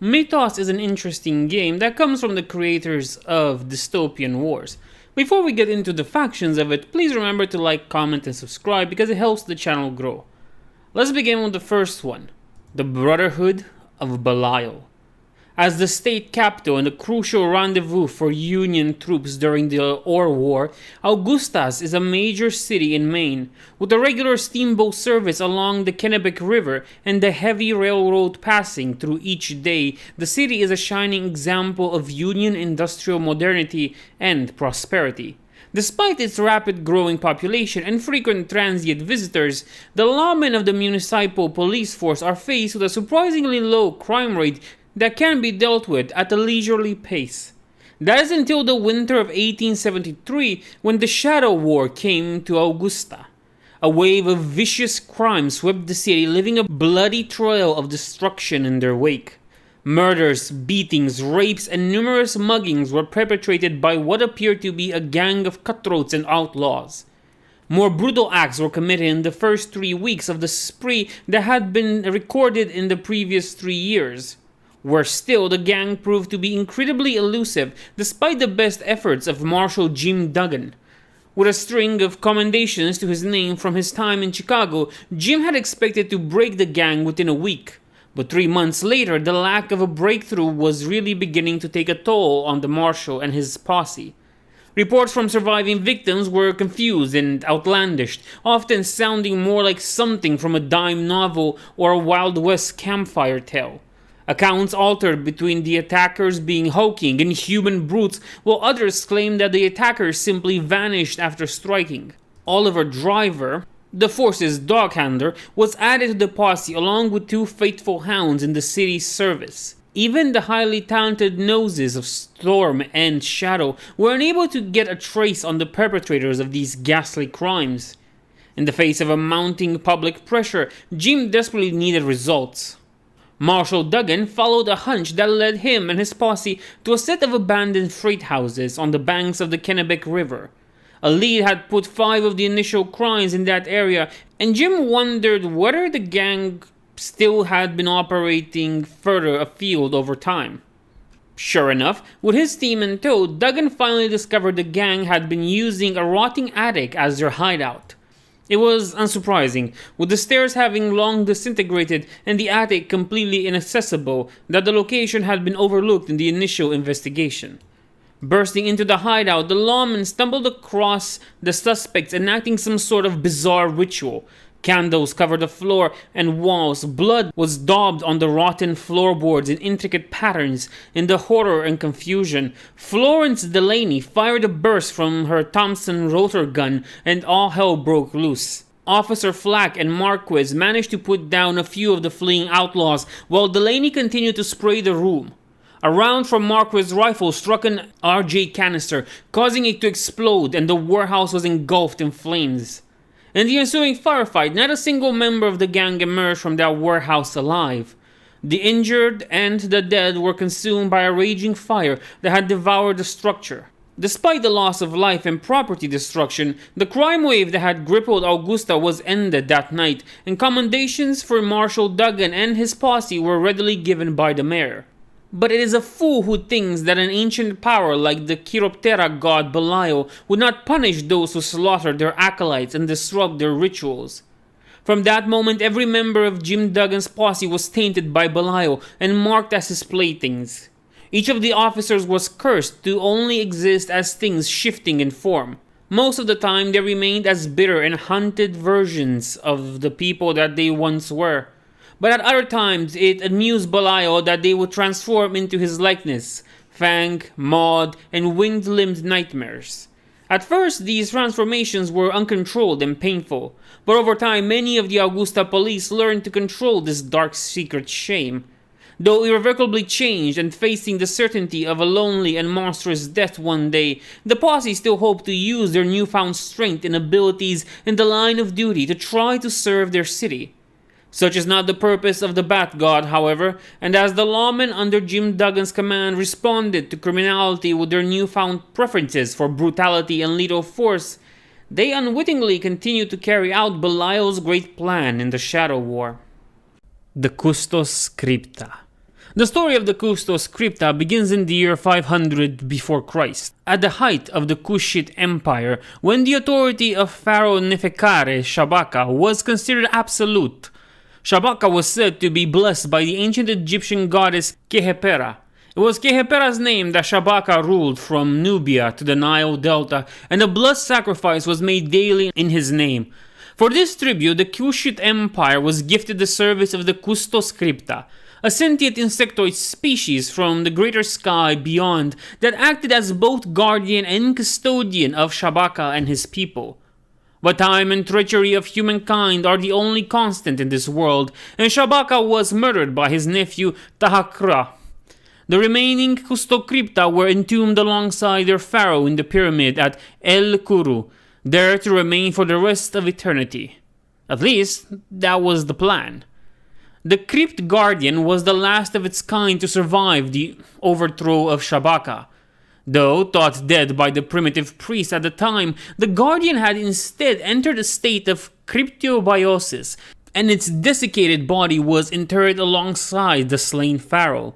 Mythos is an interesting game that comes from the creators of Dystopian Wars. Before we get into the factions of it, please remember to like, comment, and subscribe because it helps the channel grow. Let's begin with the first one, the Brotherhood of Belial. As the state capital and a crucial rendezvous for Union troops during the Ore War, Augustas is a major city in Maine, with a regular steamboat service along the Kennebec River and the heavy railroad passing through each day. The city is a shining example of Union industrial modernity and prosperity. Despite its rapid growing population and frequent transient visitors, the lawmen of the municipal police force are faced with a surprisingly low crime rate that can be dealt with at a leisurely pace. That is until the winter of 1873 when the Shadow War came to Augusta. A wave of vicious crime swept the city, leaving a bloody trail of destruction in their wake. Murders, beatings, rapes, and numerous muggings were perpetrated by what appeared to be a gang of cutthroats and outlaws. More brutal acts were committed in the first 3 weeks of the spree that had been recorded in the previous 3 years. Worse still, the gang proved to be incredibly elusive despite the best efforts of Marshal Jim Duggan. With a string of commendations to his name from his time in Chicago, Jim had expected to break the gang within a week. But 3 months later, the lack of a breakthrough was really beginning to take a toll on the Marshal and his posse. Reports from surviving victims were confused and outlandish, often sounding more like something from a dime novel or a Wild West campfire tale. Accounts altered between the attackers being hulking and human brutes, while others claimed that the attackers simply vanished after striking. Oliver Driver, the force's dog handler, was added to the posse along with 2 faithful hounds in the city's service. Even the highly talented noses of Storm and Shadow were unable to get a trace on the perpetrators of these ghastly crimes. In the face of a mounting public pressure, Jim desperately needed results. Marshal Duggan followed a hunch that led him and his posse to a set of abandoned freight houses on the banks of the Kennebec River. A lead had put 5 of the initial crimes in that area, and Jim wondered whether the gang still had been operating further afield over time. Sure enough, with his team in tow, Duggan finally discovered the gang had been using a rotting attic as their hideout. It was unsurprising, with the stairs having long disintegrated and the attic completely inaccessible, that the location had been overlooked in the initial investigation. Bursting into the hideout, the lawmen stumbled across the suspects enacting some sort of bizarre ritual. Candles covered the floor and walls. Blood was daubed on the rotten floorboards in intricate patterns. In the horror and confusion, Florence Delaney fired a burst from her Thompson rotor gun and all hell broke loose. Officer Flack and Marquez managed to put down a few of the fleeing outlaws while Delaney continued to spray the room. A round from Marquez's rifle struck an RJ canister, causing it to explode, and the warehouse was engulfed in flames. In the ensuing firefight, not a single member of the gang emerged from that warehouse alive. The injured and the dead were consumed by a raging fire that had devoured the structure. Despite the loss of life and property destruction, the crime wave that had crippled Augusta was ended that night, and commendations for Marshal Duggan and his posse were readily given by the mayor. But it is a fool who thinks that an ancient power like the Chiroptera god Belial would not punish those who slaughter their acolytes and disrupt their rituals. From that moment, every member of Jim Duggan's posse was tainted by Belial and marked as his playthings. Each of the officers was cursed to only exist as things shifting in form. Most of the time, they remained as bitter and hunted versions of the people that they once were. But at other times, it amused Belial that they would transform into his likeness, Fang, Maud, and winged-limbed nightmares. At first, these transformations were uncontrolled and painful, but over time, many of the Augusta police learned to control this dark secret shame. Though irrevocably changed and facing the certainty of a lonely and monstrous death one day, the posse still hoped to use their newfound strength and abilities in the line of duty to try to serve their city. Such is not the purpose of the Bat God, however, and as the lawmen under Jim Duggan's command responded to criminality with their newfound preferences for brutality and lethal force, they unwittingly continued to carry out Belial's great plan in the Shadow War. The Custos Crypta. The story of the Custos Crypta begins in the year 500 before Christ, at the height of the Kushite Empire, when the authority of Pharaoh Neferkare Shabaka was considered absolute. Shabaka was said to be blessed by the ancient Egyptian goddess Khepera. It was Khepera's name that Shabaka ruled from Nubia to the Nile Delta, and a blood sacrifice was made daily in his name. For this tribute, the Kushite Empire was gifted the service of the Custos Crypta, a sentient insectoid species from the greater sky beyond that acted as both guardian and custodian of Shabaka and his people. But time and treachery of humankind are the only constant in this world, and Shabaka was murdered by his nephew Tahakra. The remaining Custocrypta were entombed alongside their pharaoh in the pyramid at El Kuru, there to remain for the rest of eternity. At least, that was the plan. The Crypt Guardian was the last of its kind to survive the overthrow of Shabaka. Though thought dead by the primitive priests at the time, the Guardian had instead entered a state of cryptobiosis, and its desiccated body was interred alongside the slain pharaoh.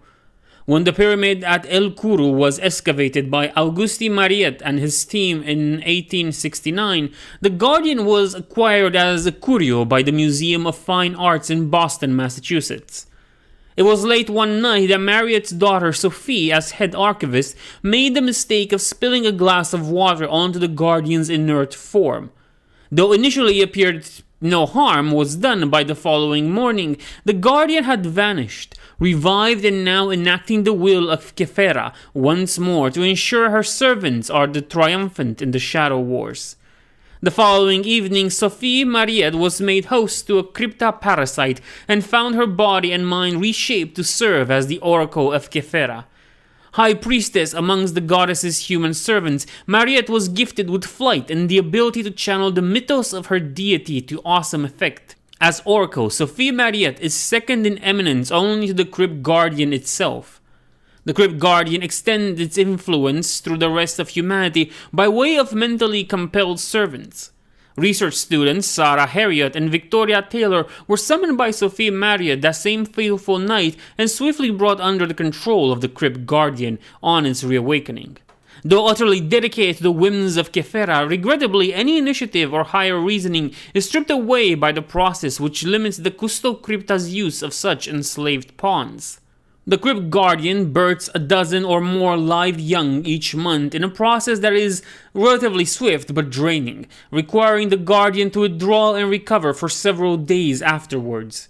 When the pyramid at El Kuru was excavated by Auguste Mariette and his team in 1869, the Guardian was acquired as a curio by the Museum of Fine Arts in Boston, Massachusetts. It was late one night that Mariette's daughter Sophie, as head archivist, made the mistake of spilling a glass of water onto the Guardian's inert form. Though initially it appeared no harm was done, by the following morning the Guardian had vanished, revived and now enacting the will of Khepera once more to ensure her servants are the triumphant in the Shadow Wars. The following evening, Sophie Mariette was made host to a crypta parasite and found her body and mind reshaped to serve as the oracle of Khepera. High priestess amongst the goddess's human servants, Mariette was gifted with flight and the ability to channel the mythos of her deity to awesome effect. As oracle, Sophie Mariette is second in eminence only to the Crypt Guardian itself. The Crypt Guardian extends its influence through the rest of humanity by way of mentally compelled servants. Research students Sarah Harriott and Victoria Taylor were summoned by Sophie Mariette that same fateful night and swiftly brought under the control of the Crypt Guardian on its reawakening. Though utterly dedicated to the whims of Khepera, regrettably any initiative or higher reasoning is stripped away by the process which limits the Custocrypta's use of such enslaved pawns. The Crypt Guardian births a dozen or more live young each month in a process that is relatively swift but draining, requiring the Guardian to withdraw and recover for several days afterwards.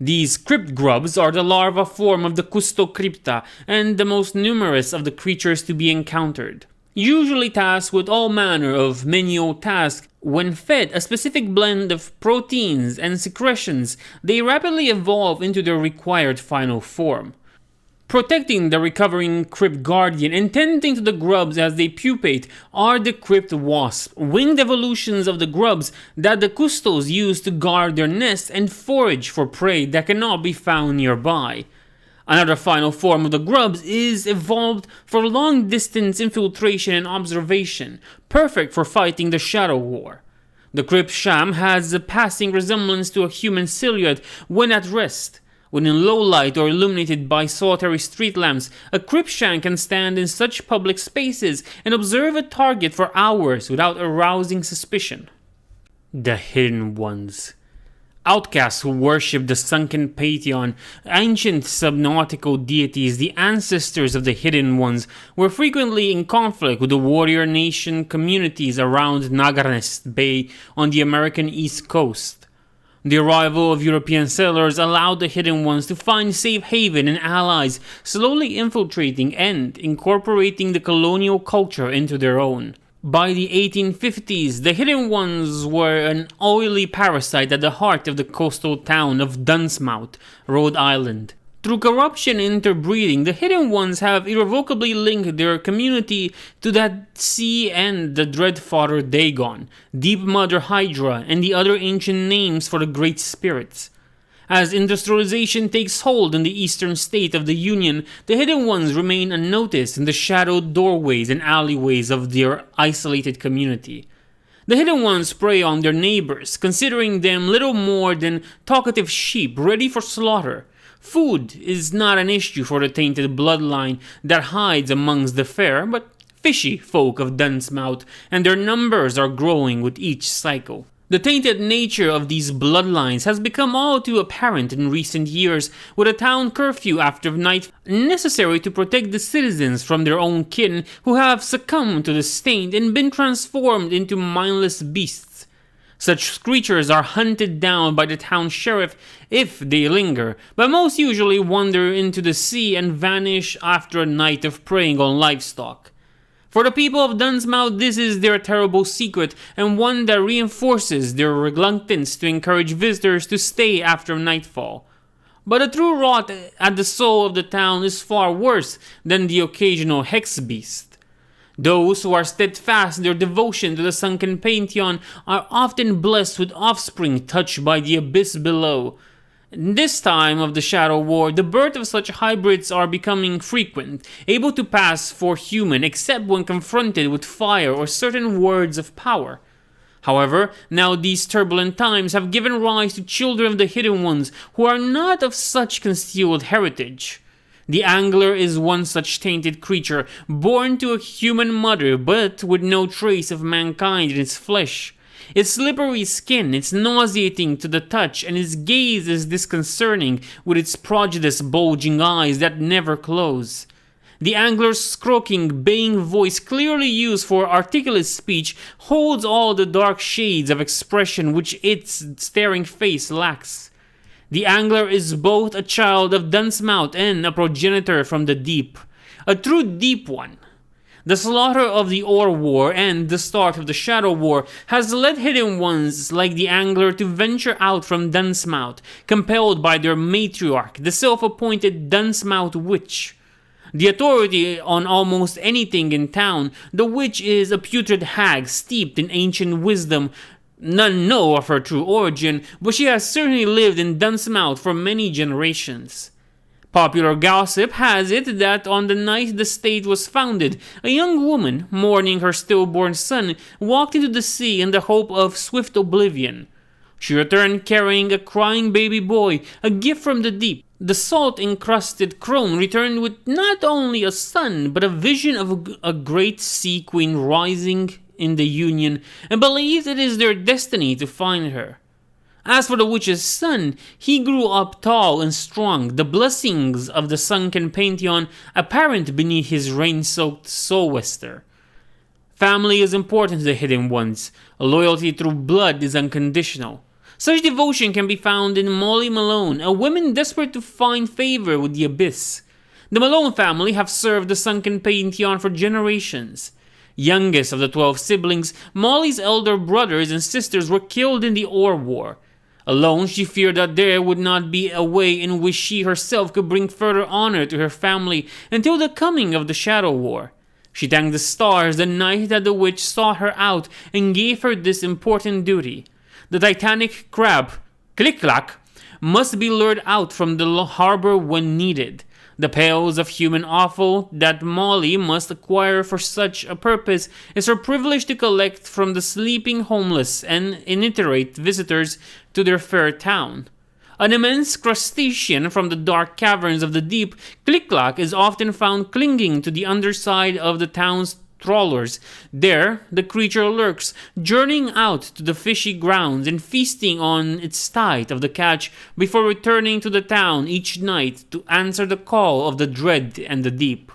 These crypt grubs are the larva form of the Custocrypta and the most numerous of the creatures to be encountered. Usually tasked with all manner of menial tasks, when fed a specific blend of proteins and secretions, they rapidly evolve into their required final form. Protecting the recovering Crypt Guardian and tending to the grubs as they pupate are the Crypt Wasp, winged evolutions of the grubs that the Custos use to guard their nests and forage for prey that cannot be found nearby. Another final form of the grubs is evolved for long-distance infiltration and observation, perfect for fighting the Shadow War. The Crypt Sham has a passing resemblance to a human silhouette when at rest. When in low light or illuminated by solitary street lamps, a Crypt Sham can stand in such public spaces and observe a target for hours without arousing suspicion. The Hidden Ones. Outcasts who worship the sunken pantheon, ancient subnautical deities, the ancestors of the Hidden Ones, were frequently in conflict with the warrior nation communities around Nagarnest Bay on the American East Coast. The arrival of European settlers allowed the Hidden Ones to find safe haven and allies, slowly infiltrating and incorporating the colonial culture into their own. By the 1850s, the Hidden Ones were an oily parasite at the heart of the coastal town of Dunsmouth, Rhode Island. Through corruption and interbreeding, the Hidden Ones have irrevocably linked their community to that sea and the Dread Father Dagon, Deep Mother Hydra, and the other ancient names for the Great Spirits. As industrialization takes hold in the eastern state of the Union, the Hidden Ones remain unnoticed in the shadowed doorways and alleyways of their isolated community. The Hidden Ones prey on their neighbors, considering them little more than talkative sheep ready for slaughter. Food is not an issue for the tainted bloodline that hides amongst the fair, but fishy folk of Dunsmouth, and their numbers are growing with each cycle. The tainted nature of these bloodlines has become all too apparent in recent years, with a town curfew after night necessary to protect the citizens from their own kin who have succumbed to the stain and been transformed into mindless beasts. Such creatures are hunted down by the town sheriff if they linger, but most usually wander into the sea and vanish after a night of preying on livestock. For the people of Dunsmouth, this is their terrible secret, and one that reinforces their reluctance to encourage visitors to stay after nightfall. But the true rot at the soul of the town is far worse than the occasional hex beast. Those who are steadfast in their devotion to the sunken pantheon are often blessed with offspring touched by the abyss below. In this time of the Shadow War, the birth of such hybrids are becoming frequent, able to pass for human except when confronted with fire or certain words of power. However, now these turbulent times have given rise to children of the Hidden Ones who are not of such concealed heritage. The Angler is one such tainted creature, born to a human mother but with no trace of mankind in its flesh. Its slippery skin is nauseating to the touch, and its gaze is disconcerting with its prodigious bulging eyes that never close. The Angler's croaking, baying voice, clearly used for articulate speech, holds all the dark shades of expression which its staring face lacks. The Angler is both a child of Dunsmouth and a progenitor from the deep, a true deep one. The slaughter of the Ore War and the start of the Shadow War has led Hidden Ones like the Angler to venture out from Dunsmouth, compelled by their matriarch, the self-appointed Dunsmouth Witch. The authority on almost anything in town, the witch is a putrid hag steeped in ancient wisdom. None know of her true origin, but she has certainly lived in Dunsmouth for many generations. Popular gossip has it that on the night the state was founded, a young woman, mourning her stillborn son, walked into the sea in the hope of swift oblivion. She returned carrying a crying baby boy, a gift from the deep. The salt-encrusted crone returned with not only a son, but a vision of a great sea queen rising in the Union, and believes it is their destiny to find her. As for the witch's son, he grew up tall and strong, the blessings of the sunken pantheon apparent beneath his rain-soaked sou'wester. Family is important to the Hidden Ones. Loyalty through blood is unconditional. Such devotion can be found in Molly Malone, a woman desperate to find favor with the Abyss. The Malone family have served the sunken pantheon for generations. Youngest of the 12 siblings, Molly's elder brothers and sisters were killed in the Ore War. Alone, she feared that there would not be a way in which she herself could bring further honor to her family until the coming of the Shadow War. She thanked the stars the night that the witch sought her out and gave her this important duty. The titanic crab, Click-Clack, must be lured out from the harbor when needed. The pails of human offal that Molly must acquire for such a purpose is her privilege to collect from the sleeping homeless and iterate visitors to their fair town. An immense crustacean from the dark caverns of the deep, Click-Clack is often found clinging to the underside of the town's trawlers. There, the creature lurks, journeying out to the fishy grounds and feasting on its tithe of the catch before returning to the town each night to answer the call of the dread and the deep.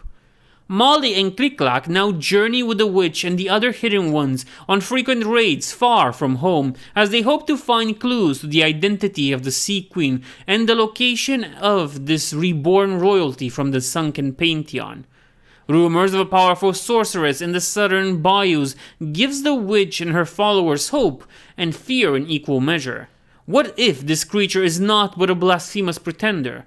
Molly and Click-Clack now journey with the witch and the other Hidden Ones on frequent raids far from home, as they hope to find clues to the identity of the Sea Queen and the location of this reborn royalty from the sunken pantheon. Rumors of a powerful sorceress in the southern bayous gives the witch and her followers hope and fear in equal measure. What if this creature is not but a blasphemous pretender?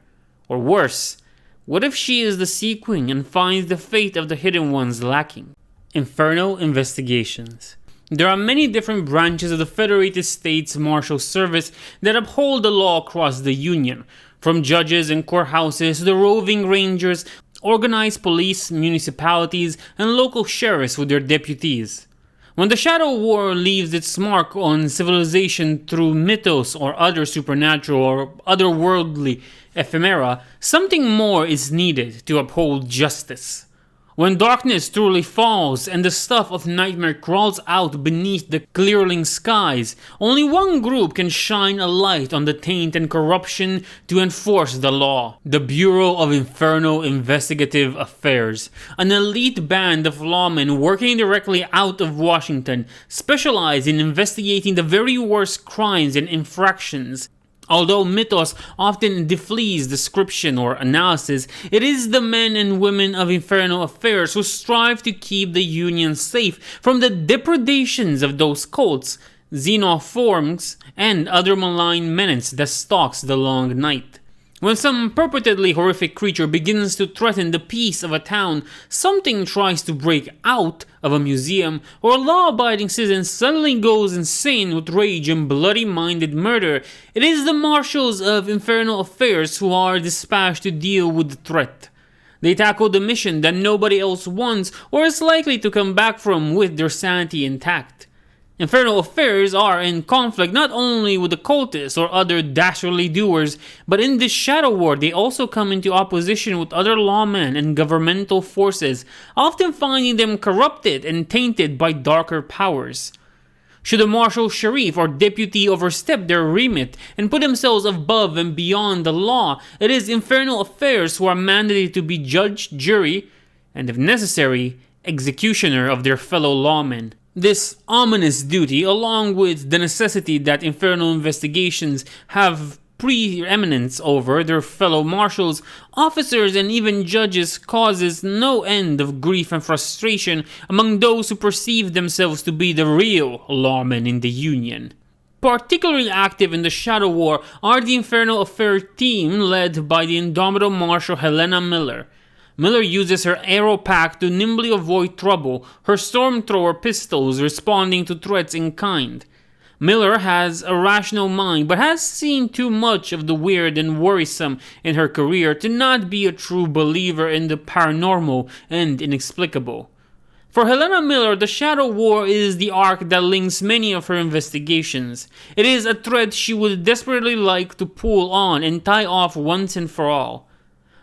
Or worse, what if she is the Sea Queen and finds the fate of the Hidden Ones lacking? Infernal Investigations. There are many different branches of the Federated States Marshal Service that uphold the law across the Union, from judges and courthouses to the roving rangers, organized police, municipalities, and local sheriffs with their deputies. When the Shadow War leaves its mark on civilization through mythos or other supernatural or otherworldly ephemera, something more is needed to uphold justice. When darkness truly falls and the stuff of nightmare crawls out beneath the clearing skies, only one group can shine a light on the taint and corruption to enforce the law. The Bureau of Infernal Investigative Affairs, an elite band of lawmen working directly out of Washington, specialize in investigating the very worst crimes and infractions. Although Mythos often deflees description or analysis, it is the men and women of Infernal Affairs who strive to keep the Union safe from the depredations of those cults, xenoforms, and other malign menace that stalks the long night. When some purportedly horrific creature begins to threaten the peace of a town, something tries to break out of a museum, or a law-abiding citizen suddenly goes insane with rage and bloody-minded murder, it is the marshals of Infernal Affairs who are dispatched to deal with the threat. They tackle the mission that nobody else wants or is likely to come back from with their sanity intact. Infernal Affairs are in conflict not only with the cultists or other dastardly doers, but in this Shadow War they also come into opposition with other lawmen and governmental forces, often finding them corrupted and tainted by darker powers. Should a marshal, sheriff, or deputy overstep their remit and put themselves above and beyond the law, it is Infernal Affairs who are mandated to be judge, jury, and if necessary, executioner of their fellow lawmen. This ominous duty, along with the necessity that infernal investigations have preeminence over their fellow marshals, officers, and even judges, causes no end of grief and frustration among those who perceive themselves to be the real lawmen in the Union. Particularly active in the Shadow War are the Infernal Affairs team led by the indomitable Marshal Helena Miller. Miller uses her arrow pack to nimbly avoid trouble, her stormthrower pistols responding to threats in kind. Miller has a rational mind, but has seen too much of the weird and worrisome in her career to not be a true believer in the paranormal and inexplicable. For Helena Miller, the Shadow War is the arc that links many of her investigations. It is a thread she would desperately like to pull on and tie off once and for all.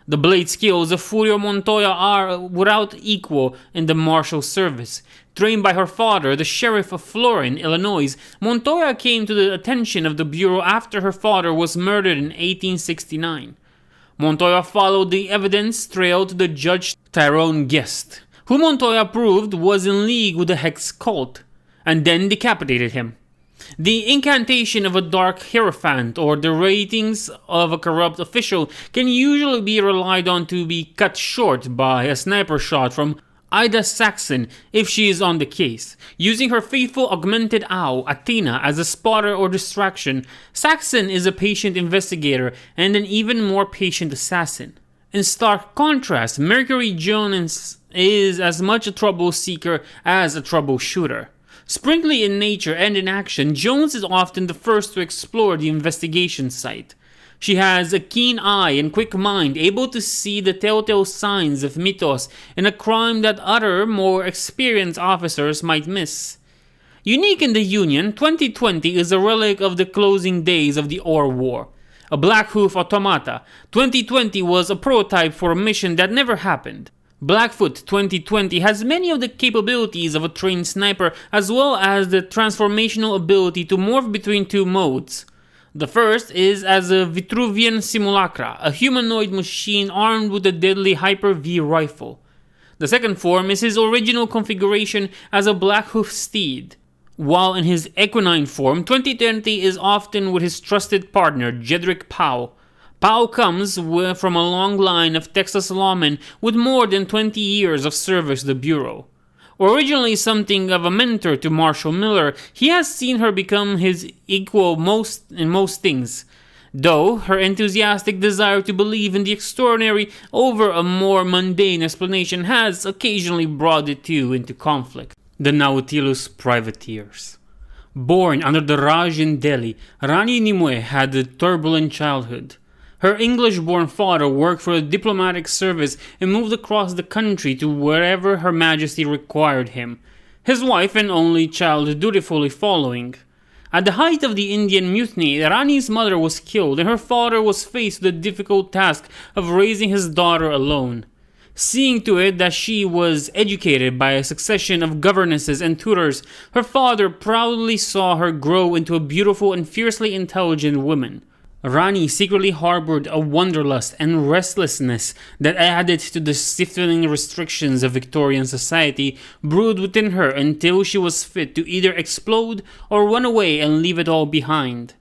The blade skills of Furio Montoya are without equal in the marshal service. Trained by her father, the sheriff of Florin, Illinois, Montoya came to the attention of the Bureau after her father was murdered in 1869. Montoya followed the evidence trail to the Judge Tyrone Guest, who Montoya proved was in league with the Hex cult, and then decapitated him. The incantation of a dark hierophant or the ratings of a corrupt official can usually be relied on to be cut short by a sniper shot from Ida Saxon if she is on the case. Using her faithful augmented owl, Athena, as a spotter or distraction, Saxon is a patient investigator and an even more patient assassin. In stark contrast, Mercury Jones is as much a trouble seeker as a troubleshooter. Sprightly in nature and in action, Jones is often the first to explore the investigation site. She has a keen eye and quick mind, able to see the telltale signs of mythos in a crime that other, more experienced officers might miss. Unique in the Union, 2020 is a relic of the closing days of the Ore War. A Black Hoof automata, 2020 was a prototype for a mission that never happened. Blackfoot 2020 has many of the capabilities of a trained sniper as well as the transformational ability to morph between two modes. The first is as a Vitruvian Simulacra, a humanoid machine armed with a deadly Hyper-V rifle. The second form is his original configuration as a Blackhoof steed. While in his equine form, 2020 is often with his trusted partner, Jedrick Powell. Powell comes from a long line of Texas lawmen with more than 20 years of service to the Bureau. Originally something of a mentor to Marshal Miller, he has seen her become his equal in most things, though her enthusiastic desire to believe in the extraordinary over a more mundane explanation has occasionally brought the two into conflict. The Nautilus Privateers. Born under the Raj in Delhi, Rani Nimue had a turbulent childhood. Her English-born father worked for the diplomatic service and moved across the country to wherever Her Majesty required him. his wife and only child dutifully following. At the height of the Indian Mutiny, Rani's mother was killed and her father was faced with the difficult task of raising his daughter alone. Seeing to it that she was educated by a succession of governesses and tutors, her father proudly saw her grow into a beautiful and fiercely intelligent woman. Rani secretly harbored a wanderlust and restlessness that added to the stifling restrictions of Victorian society brewed within her until she was fit to either explode or run away and leave it all behind.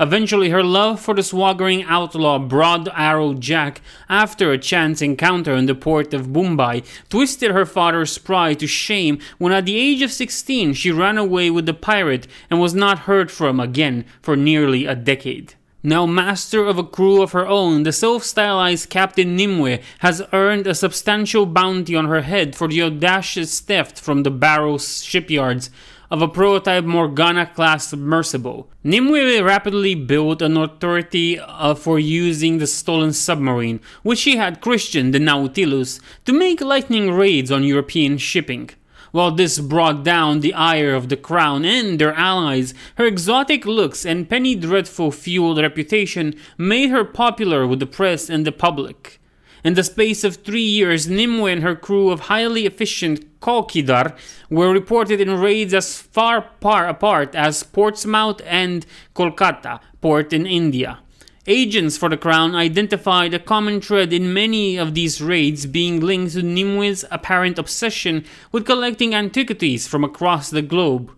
Eventually, her love for the swaggering outlaw Broad Arrow Jack, after a chance encounter in the port of Mumbai, twisted her father's pride to shame when at the age of 16 she ran away with the pirate and was not heard from again for nearly a decade. Now master of a crew of her own, the self-stylized Captain Nimue has earned a substantial bounty on her head for the audacious theft from the Barrows shipyards of a prototype Morgana-class submersible. Nimue rapidly built a notoriety for using the stolen submarine, which she had christened the Nautilus, to make lightning raids on European shipping. While this brought down the ire of the crown and their allies, her exotic looks and penny dreadful fueled reputation made her popular with the press and the public. In the space of 3 years, Nimue and her crew of highly efficient Kaukidar were reported in raids as far apart as Portsmouth and Kolkata port in India. Agents for the Crown identified a common thread in many of these raids being linked to Nimue's apparent obsession with collecting antiquities from across the globe.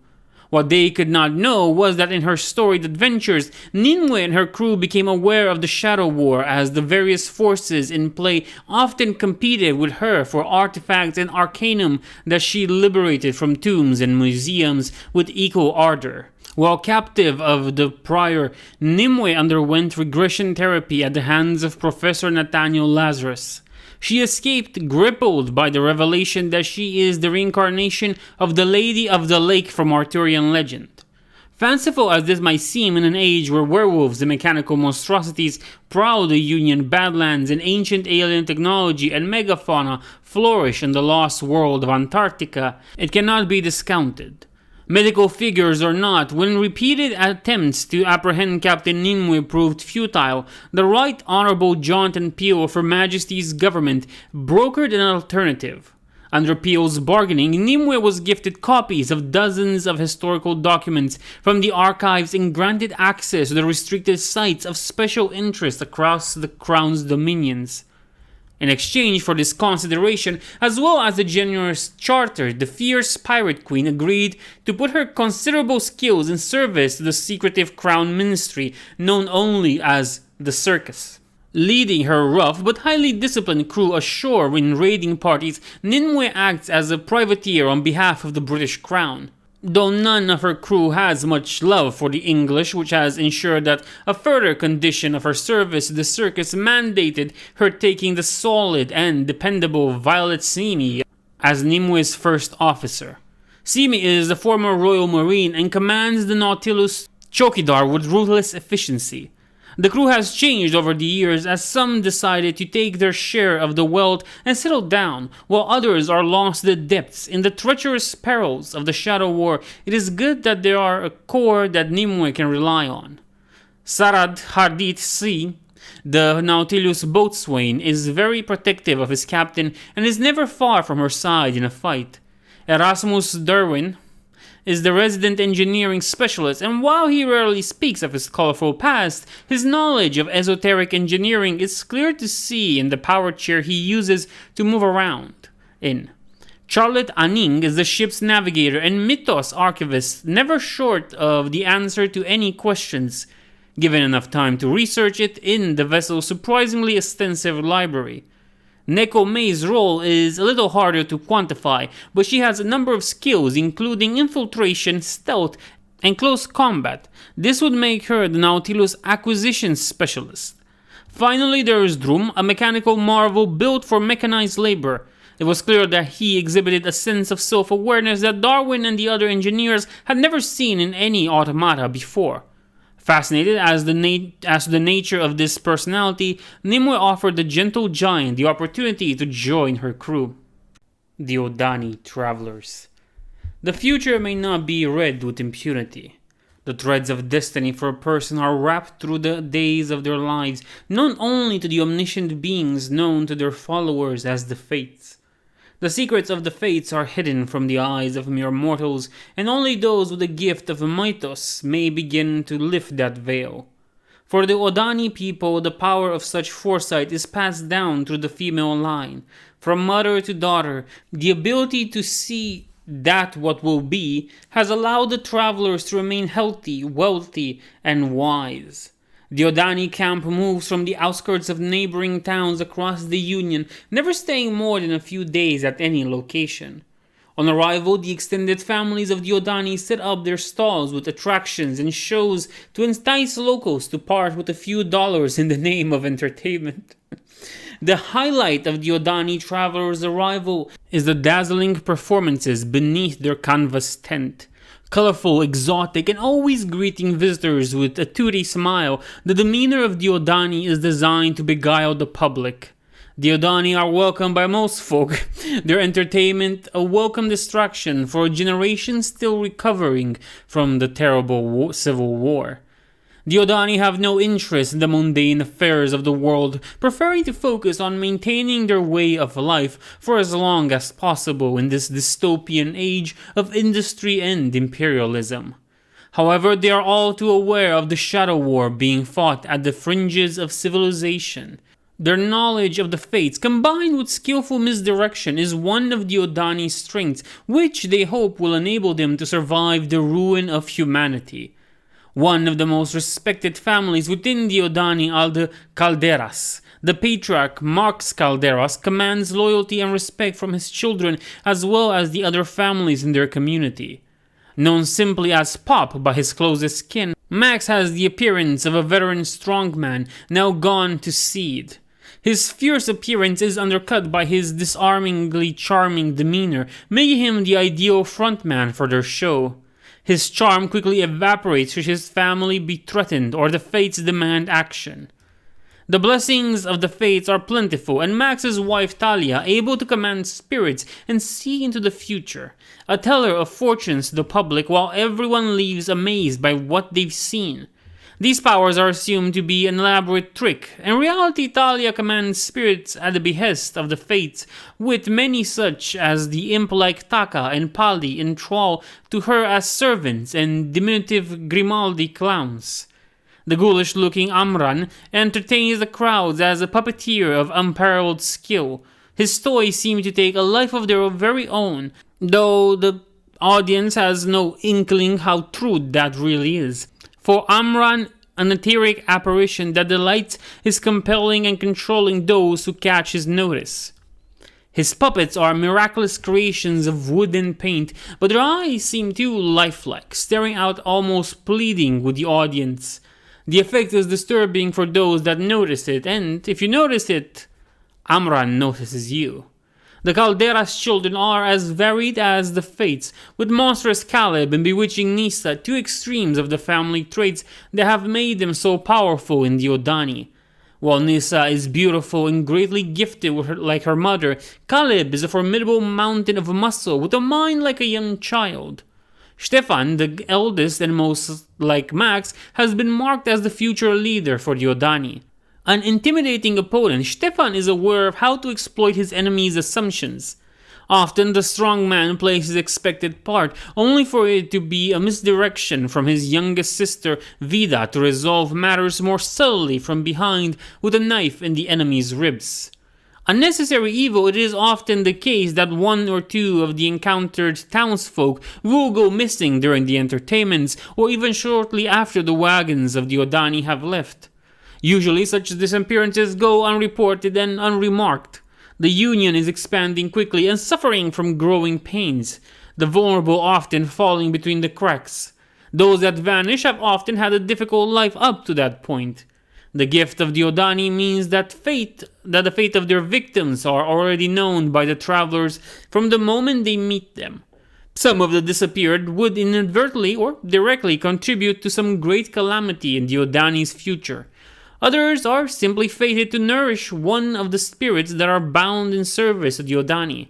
What they could not know was that in her storied adventures, Nimue and her crew became aware of the Shadow War as the various forces in play often competed with her for artifacts and arcanum that she liberated from tombs and museums with equal ardor. While captive of the Prior, Nimue underwent regression therapy at the hands of Professor Nathaniel Lazarus. She escaped crippled by the revelation that she is the reincarnation of the Lady of the Lake from Arthurian legend. Fanciful as this might seem in an age where werewolves and mechanical monstrosities prowl the Union Badlands and ancient alien technology and megafauna flourish in the lost world of Antarctica, it cannot be discounted. Medical figures or not, when repeated attempts to apprehend Captain Nimue proved futile, the Right Honourable Jonathan Peel of Her Majesty's government brokered an alternative. Under Peel's bargaining, Nimue was gifted copies of dozens of historical documents from the archives and granted access to the restricted sites of special interest across the Crown's dominions. In exchange for this consideration, as well as a generous charter, the fierce pirate queen agreed to put her considerable skills in service to the secretive crown ministry known only as the Circus. Leading her rough but highly disciplined crew ashore in raiding parties, Nimue acts as a privateer on behalf of the British Crown. Though none of her crew has much love for the English, which has ensured that a further condition of her service to the circus mandated her taking the solid and dependable Violet Simi as Nimue's first officer. Simi is a former Royal Marine and commands the Nautilus Chokidar with ruthless efficiency. The crew has changed over the years as some decided to take their share of the wealth and settle down, while others are lost to the depths in the treacherous perils of the Shadow War. It is good that there are a core that Nimue can rely on. Sarad Hardit Si, the Nautilus boatswain, is very protective of his captain and is never far from her side in a fight. Erasmus Derwin is the resident engineering specialist, and while he rarely speaks of his colorful past, his knowledge of esoteric engineering is clear to see in the power chair he uses to move around in. Charlotte Anning is the ship's navigator and Mythos archivist, never short of the answer to any questions, given enough time to research it in the vessel's surprisingly extensive library. Neko May's role is a little harder to quantify, but she has a number of skills including infiltration, stealth, and close combat. This would make her the Nautilus acquisition specialist. Finally, there is Drum, a mechanical marvel built for mechanized labor. It was clear that he exhibited a sense of self-awareness that Darwin and the other engineers had never seen in any automata before. Fascinated as to the nature of this personality, Nimue offered the gentle giant the opportunity to join her crew. The Odani Travelers. The future may not be read with impunity. The threads of destiny for a person are wrapped through the days of their lives, known only to the omniscient beings known to their followers as the Fates. The secrets of the Fates are hidden from the eyes of mere mortals, and only those with the gift of Mythos may begin to lift that veil. For the Odani people, the power of such foresight is passed down through the female line. From mother to daughter, the ability to see that what will be has allowed the travelers to remain healthy, wealthy, and wise. The Odani camp moves from the outskirts of neighboring towns across the Union, never staying more than a few days at any location. On arrival, the extended families of the Odani set up their stalls with attractions and shows to entice locals to part with a few dollars in the name of entertainment. The highlight of the Odani travelers' arrival is the dazzling performances beneath their canvas tent. Colorful, exotic, and always greeting visitors with a toothy smile, the demeanor of the Odani is designed to beguile the public. The Odani are welcomed by most folk, their entertainment a welcome distraction for a generation still recovering from the terrible civil war. The Odani have no interest in the mundane affairs of the world, preferring to focus on maintaining their way of life for as long as possible in this dystopian age of industry and imperialism. However, they are all too aware of the shadow war being fought at the fringes of civilization. Their knowledge of the Fates, combined with skillful misdirection, is one of the Odani's strengths, which they hope will enable them to survive the ruin of humanity. One of the most respected families within the Odani are the Calderas. The patriarch, Marx Calderas, commands loyalty and respect from his children as well as the other families in their community. Known simply as Pop by his closest kin, Max has the appearance of a veteran strongman now gone to seed. His fierce appearance is undercut by his disarmingly charming demeanor, making him the ideal frontman for their show. His charm quickly evaporates should his family be threatened or the Fates demand action. The blessings of the Fates are plentiful, and Max's wife Talia, able to command spirits and see into the future, a teller of fortunes to the public while everyone leaves amazed by what they've seen. These powers are assumed to be an elaborate trick. In reality, Talia commands spirits at the behest of the Fates, with many such as the imp-like Taka and Pali enthrall to her as servants and diminutive Grimaldi clowns. The ghoulish-looking Amran entertains the crowds as a puppeteer of unparalleled skill. His toys seem to take a life of their very own, though the audience has no inkling how true that really is. For Amran, an etheric apparition that delights is compelling and controlling those who catch his notice. His puppets are miraculous creations of wood and paint, but their eyes seem too lifelike, staring out almost pleading with the audience. The effect is disturbing for those that notice it, and if you notice it, Amran notices you. The Caldera's children are as varied as the Fates, with monstrous Caleb and bewitching Nisa, two extremes of the family traits that have made them so powerful in the Odani. While Nisa is beautiful and greatly gifted like her mother, Caleb is a formidable mountain of muscle with a mind like a young child. Stefan, the eldest and most like Max, has been marked as the future leader for the Odani. An intimidating opponent, Stefan is aware of how to exploit his enemy's assumptions. Often the strong man plays his expected part, only for it to be a misdirection from his youngest sister, Vida, to resolve matters more subtly from behind with a knife in the enemy's ribs. Unnecessary evil, it is often the case that one or two of the encountered townsfolk will go missing during the entertainments, or even shortly after the wagons of the Odani have left. Usually such disappearances go unreported and unremarked. The Union is expanding quickly and suffering from growing pains, the vulnerable often falling between the cracks. Those that vanish have often had a difficult life up to that point. The gift of the Odani means that the fate of their victims are already known by the travelers from the moment they meet them. Some of the disappeared would inadvertently or directly contribute to some great calamity in the Odani's future. Others are simply fated to nourish one of the spirits that are bound in service to the Odani.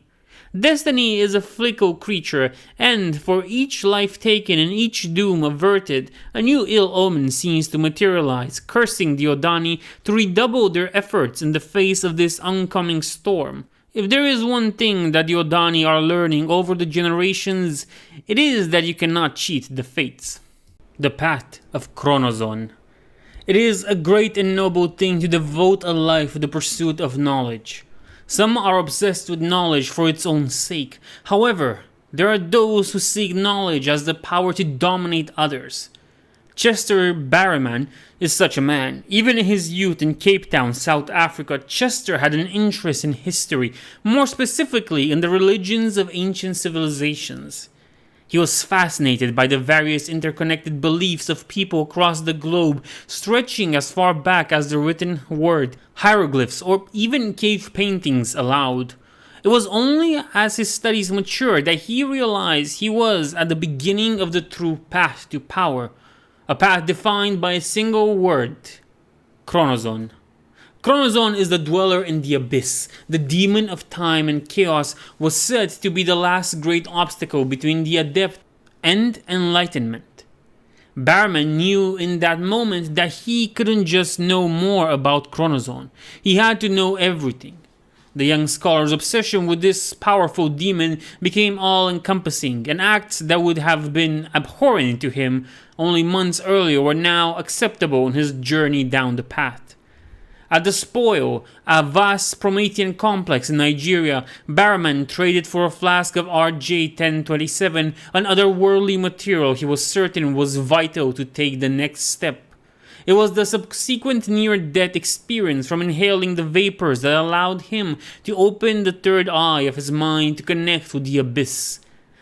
Destiny is a fickle creature, and for each life taken and each doom averted, a new ill omen seems to materialize, cursing the Yodani to redouble their efforts in the face of this oncoming storm. If there is one thing that the Yodani are learning over the generations, it is that you cannot cheat the fates. The Path of Chronozon. It is a great and noble thing to devote a life to the pursuit of knowledge. Some are obsessed with knowledge for its own sake. However, there are those who seek knowledge as the power to dominate others. Chester Barrowman is such a man. Even in his youth in Cape Town, South Africa, Chester had an interest in history, more specifically in the religions of ancient civilizations. He was fascinated by the various interconnected beliefs of people across the globe, stretching as far back as the written word, hieroglyphs, or even cave paintings allowed. It was only as his studies matured that he realized he was at the beginning of the true path to power, a path defined by a single word: Chronozon. Chronozon is the dweller in the abyss. The demon of time and chaos was said to be the last great obstacle between the adept and enlightenment. Barrowman knew in that moment that he couldn't just know more about Chronozon. He had to know everything. The young scholar's obsession with this powerful demon became all-encompassing, and acts that would have been abhorrent to him only months earlier were now acceptable in his journey down the path. At the Spoil, a vast Promethean complex in Nigeria, Barrowman traded for a flask of RJ-1027, an otherworldly material he was certain was vital to take the next step. It was the subsequent near-death experience from inhaling the vapors that allowed him to open the third eye of his mind to connect with the abyss.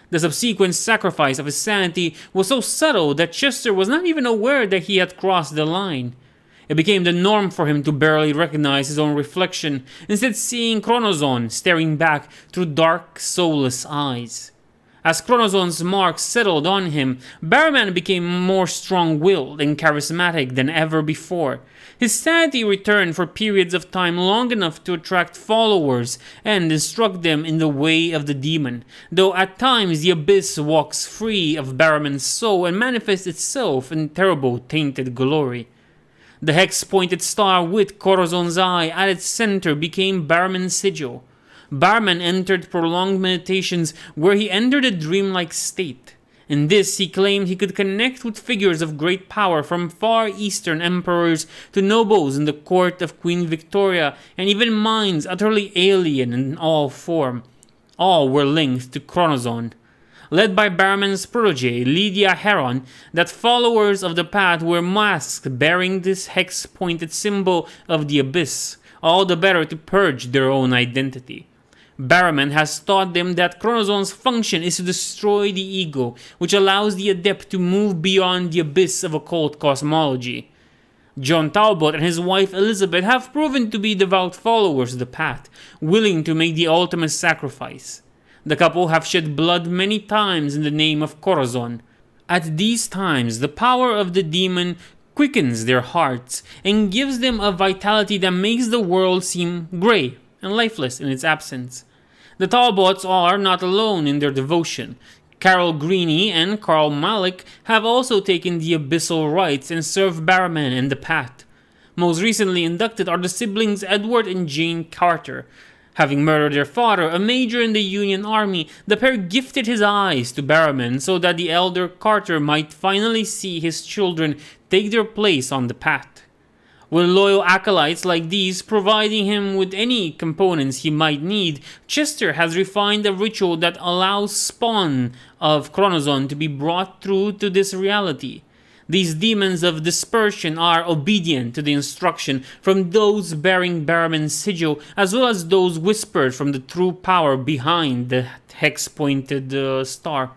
The subsequent sacrifice of his sanity was so subtle that Chester was not even aware that he had crossed the line. It became the norm for him to barely recognize his own reflection, instead seeing Chronozon staring back through dark, soulless eyes. As Chronozon's mark settled on him, Barrowman became more strong-willed and charismatic than ever before. His sanity returned for periods of time long enough to attract followers and instruct them in the way of the demon, though at times the abyss walks free of Barrowman's soul and manifests itself in terrible tainted glory. The hex-pointed star with Chronozon's eye at its center became Barrowman's sigil. Barrowman entered prolonged meditations where he entered a dreamlike state. In this, he claimed he could connect with figures of great power, from Far Eastern emperors to nobles in the court of Queen Victoria, and even minds utterly alien in all form. All were linked to Chronozon. Led by Barrowman's protege, Lydia Heron, that followers of the path were masks bearing this hex-pointed symbol of the abyss, all the better to purge their own identity. Barrowman has taught them that Chronozon's function is to destroy the ego, which allows the adept to move beyond the abyss of occult cosmology. John Talbot and his wife Elizabeth have proven to be devout followers of the path, willing to make the ultimate sacrifice. The couple have shed blood many times in the name of Chronozon. At these times, the power of the demon quickens their hearts and gives them a vitality that makes the world seem grey and lifeless in its absence. The Talbots are not alone in their devotion. Carol Greene and Carl Malik have also taken the abyssal rites and serve Barrowman and the path. Most recently inducted are the siblings Edward and Jane Carter. Having murdered their father, a major in the Union Army, the pair gifted his eyes to Barrowman so that the elder Carter might finally see his children take their place on the path. With loyal acolytes like these providing him with any components he might need, Chester has refined a ritual that allows spawn of Chronozon to be brought through to this reality. These demons of dispersion are obedient to the instruction from those bearing Barrowman's sigil, as well as those whispered from the true power behind the hex-pointed star.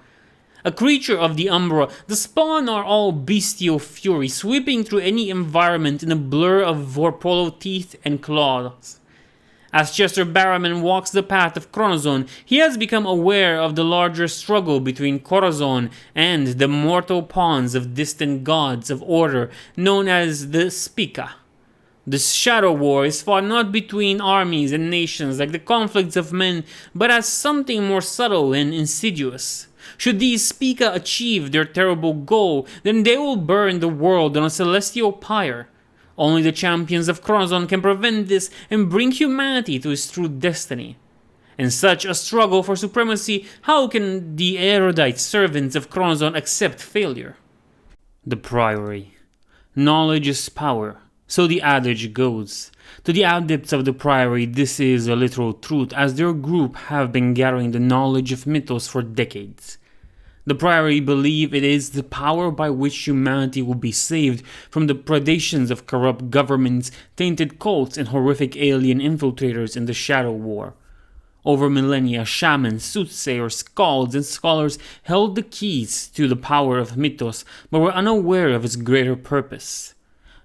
A creature of the Umbra, the spawn are all bestial fury, sweeping through any environment in a blur of vorpal teeth and claws. As Chester Barrowman walks the path of Chronozon, he has become aware of the larger struggle between Chronozon and the mortal pawns of distant gods of order known as the Spica. The Shadow War is fought not between armies and nations like the conflicts of men, but as something more subtle and insidious. Should these Spica achieve their terrible goal, then they will burn the world on a celestial pyre. Only the champions of Kronzon can prevent this and bring humanity to its true destiny. In such a struggle for supremacy, how can the erudite servants of Kronzon accept failure? The Priory. Knowledge is power, so the adage goes. To the adepts of the Priory, this is a literal truth, as their group have been gathering the knowledge of Mythos for decades. The Priory believe it is the power by which humanity will be saved from the predations of corrupt governments, tainted cults, and horrific alien infiltrators in the Shadow War. Over millennia, shamans, soothsayers, skalds, and scholars held the keys to the power of Mythos, but were unaware of its greater purpose.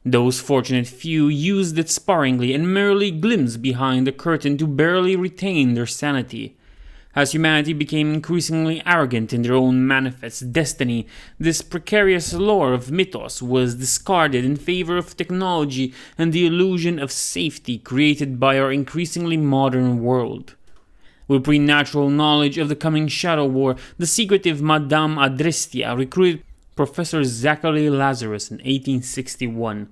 Those fortunate few used it sparingly and merely glimpsed behind the curtain to barely retain their sanity. As humanity became increasingly arrogant in their own manifest destiny, this precarious lore of Mythos was discarded in favor of technology and the illusion of safety created by our increasingly modern world. With preternatural knowledge of the coming Shadow War, the secretive Madame Adrestia recruited Professor Zachary Lazarus in 1861.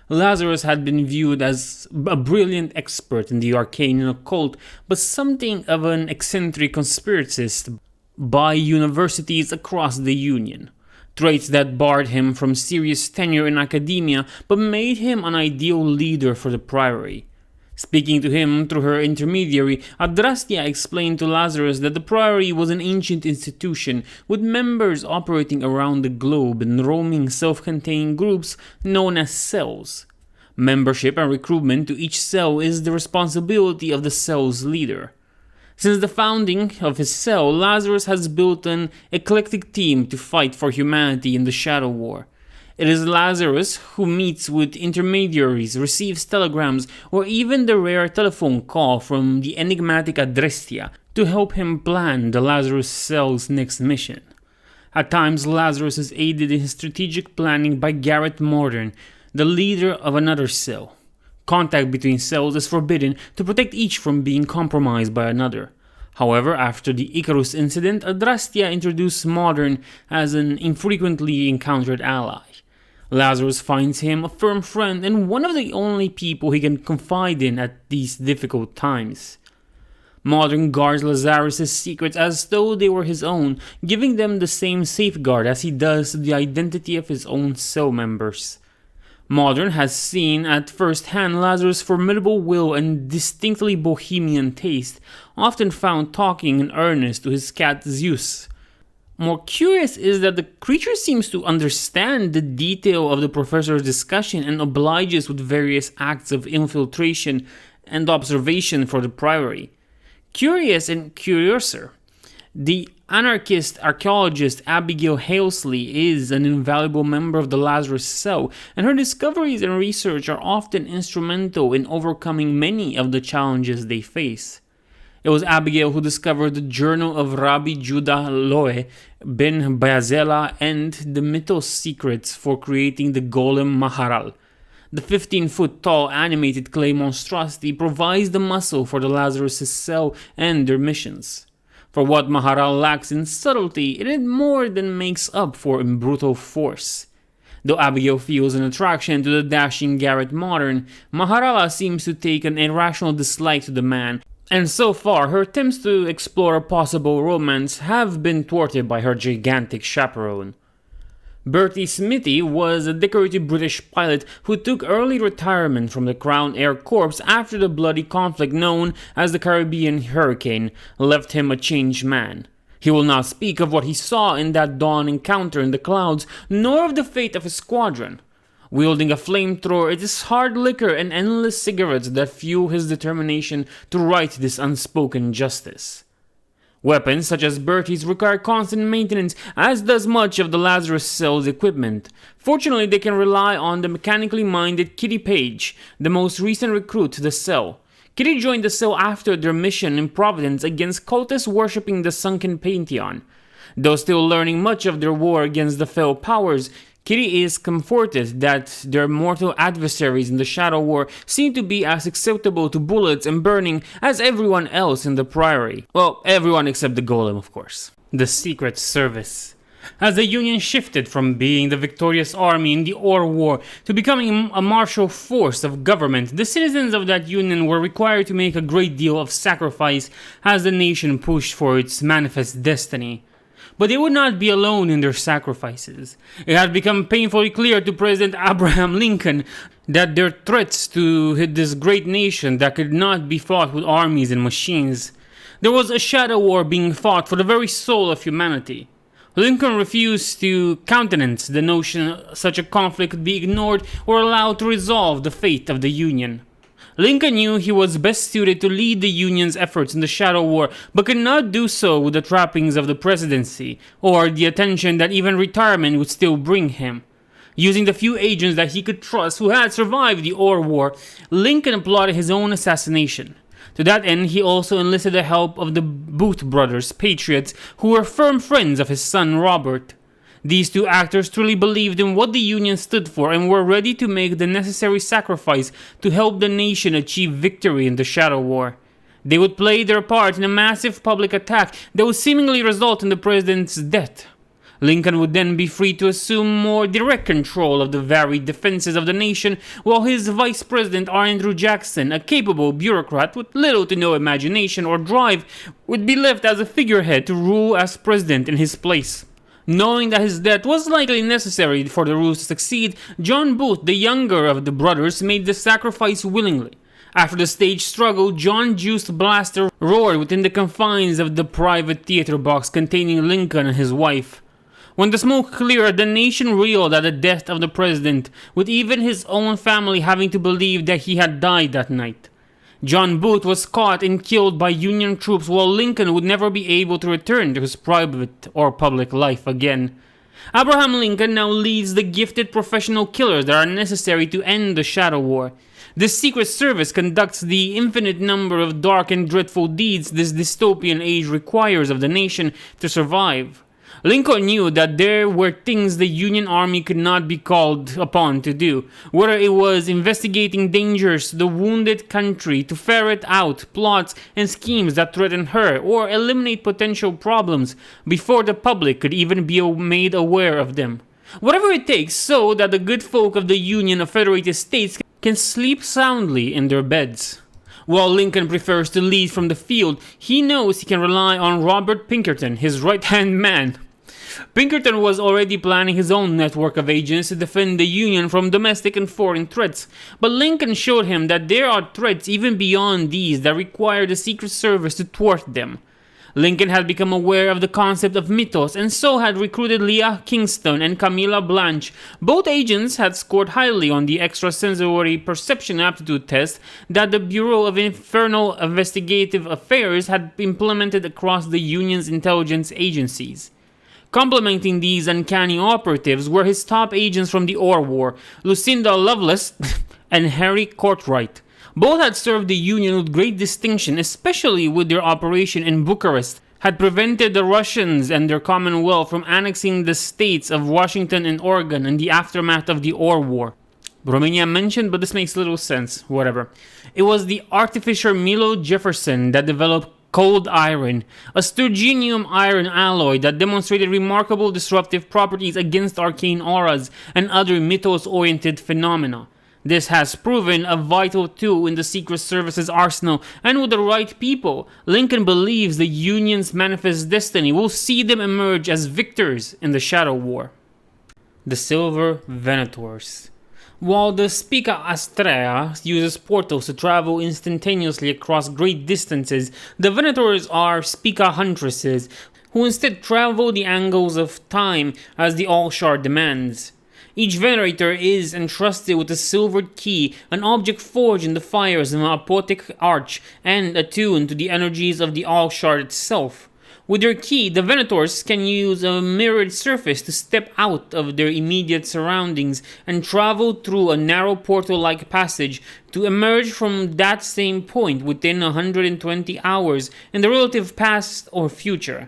Lazarus had been viewed as a brilliant expert in the arcane and occult, but something of an eccentric conspiracist by universities across the Union. Traits that barred him from serious tenure in academia, but made him an ideal leader for the Priory. Speaking to him through her intermediary, Adrastia explained to Lazarus that the Priory was an ancient institution with members operating around the globe in roaming self-contained groups known as cells. Membership and recruitment to each cell is the responsibility of the cell's leader. Since the founding of his cell, Lazarus has built an eclectic team to fight for humanity in the Shadow War. It is Lazarus who meets with intermediaries, receives telegrams, or even the rare telephone call from the enigmatic Adrestia to help him plan the Lazarus cell's next mission. At times, Lazarus is aided in his strategic planning by Garrett Modern, the leader of another cell. Contact between cells is forbidden to protect each from being compromised by another. However, after the Icarus incident, Adrastia introduced Modern as an infrequently encountered ally. Lazarus finds him a firm friend and one of the only people he can confide in at these difficult times. Modern guards Lazarus' secrets as though they were his own, giving them the same safeguard as he does to the identity of his own cell members. Modern has seen at first hand Lazarus' formidable will and distinctly bohemian taste, often found talking in earnest to his cat Zeus. More curious is that the creature seems to understand the detail of the professor's discussion and obliges with various acts of infiltration and observation for the Priory. Curious and curiouser, the anarchist archaeologist Abigail Halesley is an invaluable member of the Lazarus cell, and her discoveries and research are often instrumental in overcoming many of the challenges they face. It was Abigail who discovered the journal of Rabbi Judah Loe ben Bayazela and the Mythos secrets for creating the golem Maharal. The 15-foot-tall animated clay monstrosity provides the muscle for the Lazarus' cell and their missions. For what Maharal lacks in subtlety, it more than makes up for in brutal force. Though Abigail feels an attraction to the dashing Garrett Modern, Maharala seems to take an irrational dislike to the man, and so far her attempts to explore a possible romance have been thwarted by her gigantic chaperone. Bertie Smithy was a decorated British pilot who took early retirement from the Crown Air Corps after the bloody conflict known as the Caribbean Hurricane left him a changed man. He will not speak of what he saw in that dawn encounter in the clouds, nor of the fate of his squadron. Wielding a flamethrower, it is hard liquor and endless cigarettes that fuel his determination to right this unspoken justice. Weapons such as Bertie's require constant maintenance, as does much of the Lazarus cell's equipment. Fortunately, they can rely on the mechanically minded Kitty Page, the most recent recruit to the cell. Kitty joined the cell after their mission in Providence against cultists worshipping the sunken Pantheon. Though still learning much of their war against the fell powers, Kitty is comforted that their mortal adversaries in the Shadow War seem to be as acceptable to bullets and burning as everyone else in the Priory. Well, everyone except the Golem, of course. The Secret Service. As the Union shifted from being the victorious army in the Ore War to becoming a martial force of government, the citizens of that Union were required to make a great deal of sacrifice as the nation pushed for its manifest destiny. But they would not be alone in their sacrifices. It had become painfully clear to President Abraham Lincoln that their threats to this great nation that could not be fought with armies and machines. There was a shadow war being fought for the very soul of humanity. Lincoln refused to countenance the notion such a conflict could be ignored or allowed to resolve the fate of the Union. Lincoln knew he was best suited to lead the Union's efforts in the Shadow War, but could not do so with the trappings of the presidency, or the attention that even retirement would still bring him. Using the few agents that he could trust who had survived the Ore War, Lincoln plotted his own assassination. To that end, he also enlisted the help of the Booth brothers, patriots, who were firm friends of his son Robert. These two actors truly believed in what the Union stood for and were ready to make the necessary sacrifice to help the nation achieve victory in the Shadow War. They would play their part in a massive public attack that would seemingly result in the president's death. Lincoln would then be free to assume more direct control of the varied defenses of the nation, while his vice president Andrew Jackson, a capable bureaucrat with little to no imagination or drive, would be left as a figurehead to rule as president in his place. Knowing that his death was likely necessary for the ruse to succeed, John Booth, the younger of the brothers, made the sacrifice willingly. After the stage struggle, John Juiced Blaster roared within the confines of the private theater box containing Lincoln and his wife. When the smoke cleared, the nation reeled at the death of the president, with even his own family having to believe that he had died that night. John Booth was caught and killed by Union troops, while Lincoln would never be able to return to his private or public life again. Abraham Lincoln now leads the gifted professional killers that are necessary to end the Shadow War. The Secret Service conducts the infinite number of dark and dreadful deeds this dystopian age requires of the nation to survive. Lincoln knew that there were things the Union Army could not be called upon to do, whether it was investigating dangers to the wounded country, to ferret out plots and schemes that threatened her, or eliminate potential problems before the public could even be made aware of them. Whatever it takes so that the good folk of the Union of Federated States can sleep soundly in their beds. While Lincoln prefers to lead from the field, he knows he can rely on Robert Pinkerton, his right-hand man. Pinkerton was already planning his own network of agents to defend the Union from domestic and foreign threats, but Lincoln showed him that there are threats even beyond these that require the Secret Service to thwart them. Lincoln had become aware of the concept of Mythos and so had recruited Leah Kingston and Camilla Blanche. Both agents had scored highly on the extrasensory perception aptitude test that the Bureau of Infernal Investigative Affairs had implemented across the Union's intelligence agencies. Complementing these uncanny operatives were his top agents from the Ore War, Lucinda Lovelace and Harry Cartwright. Both had served the Union with great distinction, especially with their operation in Bucharest, had prevented the Russians and their Commonwealth from annexing the states of Washington and Oregon in the aftermath of the Ore War. Romania mentioned, but this makes little sense, whatever. It was the artificer Milo Jefferson that developed cold iron, a sturginium iron alloy that demonstrated remarkable disruptive properties against arcane auras and other mythos-oriented phenomena. This has proven a vital tool in the Secret Service's arsenal, and with the right people, Lincoln believes the Union's manifest destiny will see them emerge as victors in the Shadow War. The Silver Venators. While the Spica Astrea uses portals to travel instantaneously across great distances, the Venators are Spica Huntresses, who instead travel the angles of time as the All-Shard demands. Each Venerator is entrusted with a silvered key, an object forged in the fires of an apotic arch, and attuned to the energies of the All-Shard itself. With their key, the Venators can use a mirrored surface to step out of their immediate surroundings and travel through a narrow portal-like passage to emerge from that same point within 120 hours in the relative past or future.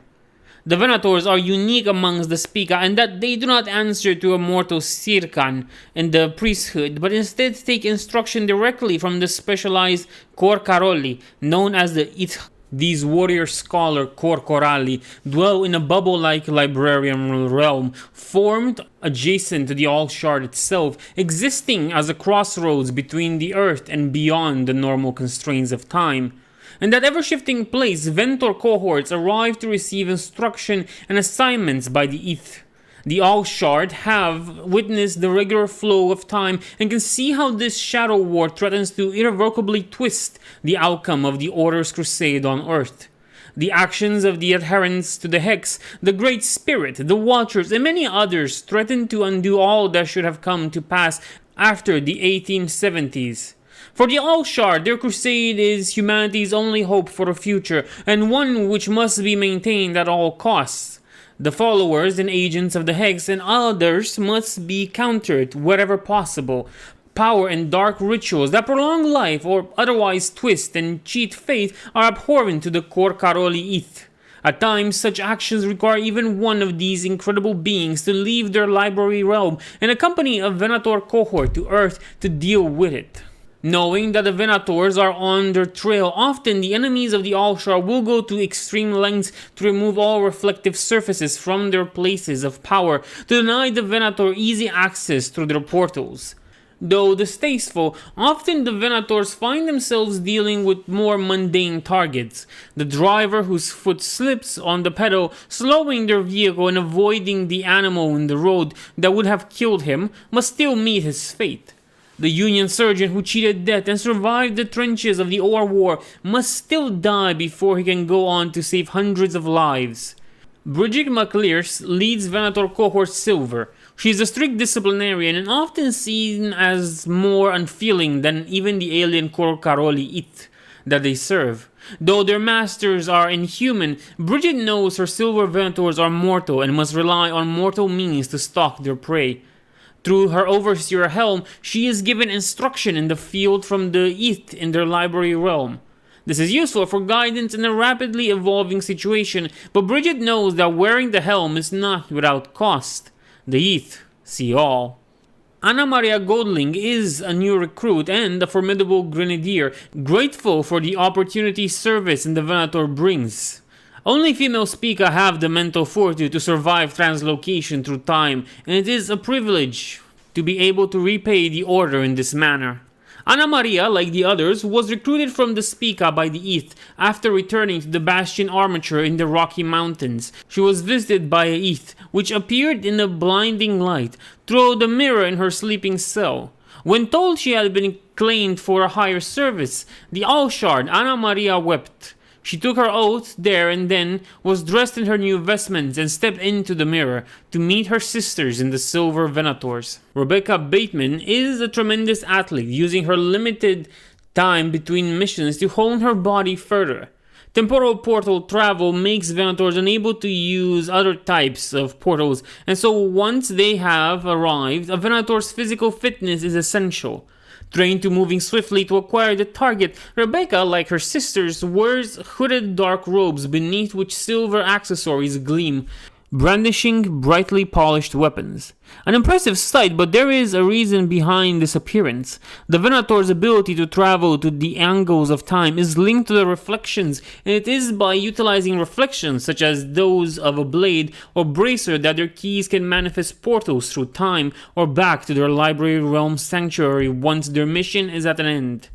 The Venators are unique amongst the Spica in that they do not answer to a mortal Sirkan in the priesthood, but instead take instruction directly from the specialized Korkaroli, known as the Ith. These warrior scholar Korkorali dwell in a bubble-like librarian realm formed adjacent to the All-Shard itself, existing as a crossroads between the earth and beyond the normal constraints of time. In that ever-shifting place, Ventor cohorts arrive to receive instruction and assignments by the Ith. The All-Shard have witnessed the regular flow of time and can see how this shadow war threatens to irrevocably twist the outcome of the Order's crusade on Earth. The actions of the adherents to the Hex, the Great Spirit, the Watchers, and many others threaten to undo all that should have come to pass after the 1870s. For the All-Shard, their crusade is humanity's only hope for a future, and one which must be maintained at all costs. The followers and agents of the Hex and others must be countered wherever possible. Power and dark rituals that prolong life or otherwise twist and cheat fate are abhorrent to the Korkaroli Ith. At times, such actions require even one of these incredible beings to leave their library realm and accompany a Venator cohort to Earth to deal with it. Knowing that the Venators are on their trail, often the enemies of the All-Shard will go to extreme lengths to remove all reflective surfaces from their places of power to deny the Venator easy access through their portals. Though distasteful, often the Venators find themselves dealing with more mundane targets. The driver whose foot slips on the pedal, slowing their vehicle and avoiding the animal in the road that would have killed him, must still meet his fate. The Union surgeon who cheated death and survived the trenches of the Ore War must still die before he can go on to save hundreds of lives. Bridget McLears leads Venator Cohort Silver. She is a strict disciplinarian and often seen as more unfeeling than even the alien Korkaroli Ith that they serve. Though their masters are inhuman, Bridget knows her Silver Venators are mortal and must rely on mortal means to stalk their prey. Through her overseer Helm, she is given instruction in the field from the Ith in their library realm. This is useful for guidance in a rapidly evolving situation, but Bridget knows that wearing the helm is not without cost. The Ith see all. Anna Maria Goldling is a new recruit and a formidable grenadier, grateful for the opportunity service in the Venator brings. Only female Spica have the mental fortitude to survive translocation through time, and it is a privilege to be able to repay the Order in this manner. Anna Maria, like the others, was recruited from the Spica by the Ith after returning to the Bastion Armature in the Rocky Mountains. She was visited by a Ith, which appeared in a blinding light through the mirror in her sleeping cell. When told she had been claimed for a higher service, the All-Shard, Anna Maria wept. She took her oath there and then, was dressed in her new vestments, and stepped into the mirror to meet her sisters in the Silver Venators. Rebecca Bateman is a tremendous athlete, using her limited time between missions to hone her body further. Temporal portal travel makes Venators unable to use other types of portals, and so once they have arrived, a Venator's physical fitness is essential. Trained to moving swiftly to acquire the target, Rebecca, like her sisters, wears hooded dark robes beneath which silver accessories gleam, brandishing brightly polished weapons. An impressive sight, but there is a reason behind this appearance. The Venator's ability to travel to the angles of time is linked to the reflections, and it is by utilizing reflections such as those of a blade or bracer that their keys can manifest portals through time or back to their library realm sanctuary once their mission is at an end.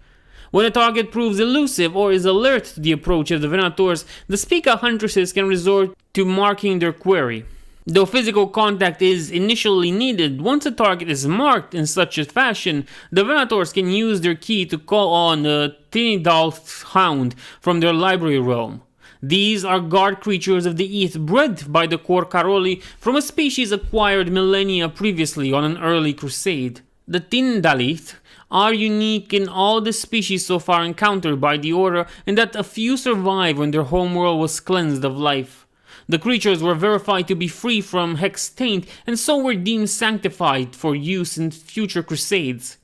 When a target proves elusive or is alert to the approach of the Venators, the Spica huntresses can resort to marking their quarry. Though physical contact is initially needed, once a target is marked in such a fashion, the Venators can use their key to call on a Tinidal hound from their library realm. These are guard creatures of the Ith bred by the Korkaroli from a species acquired millennia previously on an early crusade. The Tindalith are unique in all the species so far encountered by the Order, and that a few survived when their homeworld was cleansed of life. The creatures were verified to be free from Hex taint, and so were deemed sanctified for use in future crusades.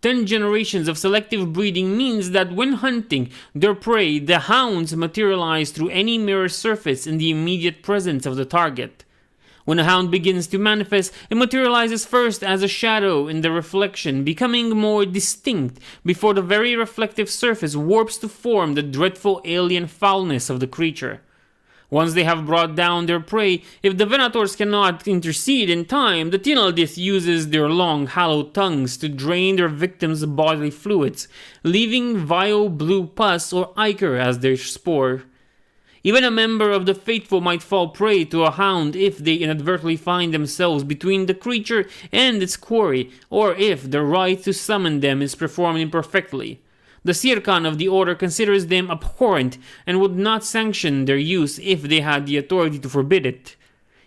10 generations of selective breeding means that when hunting their prey, the hounds materialize through any mirror surface in the immediate presence of the target. When a hound begins to manifest, it materializes first as a shadow in the reflection, becoming more distinct before the very reflective surface warps to form the dreadful alien foulness of the creature. Once they have brought down their prey, if the Venators cannot intercede in time, the Tinaldith uses their long, hollow tongues to drain their victims' bodily fluids, leaving vile blue pus or ichor as their spore. Even a member of the faithful might fall prey to a hound if they inadvertently find themselves between the creature and its quarry, or if the rite to summon them is performed imperfectly. The Sirkan of the Order considers them abhorrent and would not sanction their use if they had the authority to forbid it.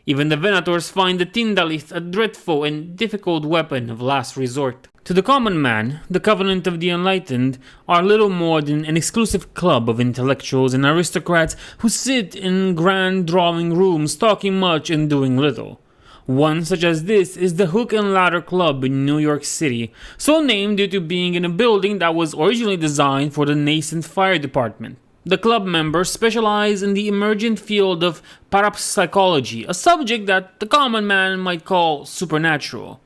Even the Venators find the Tindalith a dreadful and difficult weapon of last resort. To the common man, the Covenant of the Enlightened are little more than an exclusive club of intellectuals and aristocrats who sit in grand drawing rooms talking much and doing little. One such as this is the Hook and Ladder Club in New York City, so named due to being in a building that was originally designed for the nascent fire department. The club members specialize in the emergent field of parapsychology, a subject that the common man might call supernatural.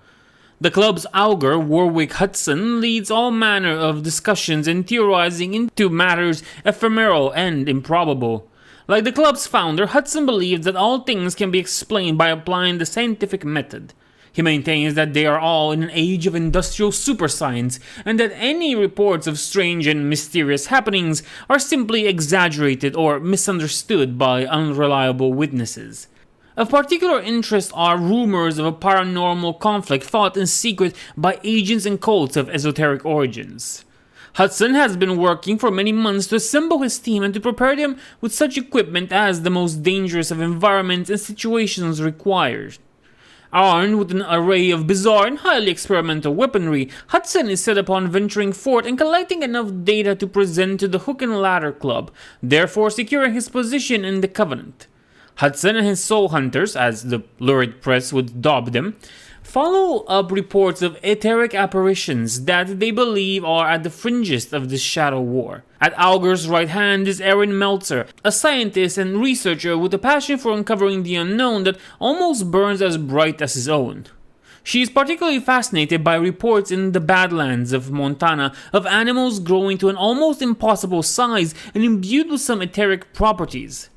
The club's augur, Warwick Hudson, leads all manner of discussions and theorizing into matters ephemeral and improbable. Like the club's founder, Hudson believes that all things can be explained by applying the scientific method. He maintains that they are all in an age of industrial superscience, and that any reports of strange and mysterious happenings are simply exaggerated or misunderstood by unreliable witnesses. Of particular interest are rumors of a paranormal conflict fought in secret by agents and cults of esoteric origins. Hudson has been working for many months to assemble his team and to prepare them with such equipment as the most dangerous of environments and situations requires. Armed with an array of bizarre and highly experimental weaponry, Hudson is set upon venturing forth and collecting enough data to present to the Hook and Ladder Club, therefore securing his position in the Covenant. Hudson and his soul hunters, as the lurid press would dub them, follow up reports of etheric apparitions that they believe are at the fringes of this shadow war. At Augur's right hand is Erin Meltzer, a scientist and researcher with a passion for uncovering the unknown that almost burns as bright as his own. She is particularly fascinated by reports in the Badlands of Montana of animals growing to an almost impossible size and imbued with some etheric properties.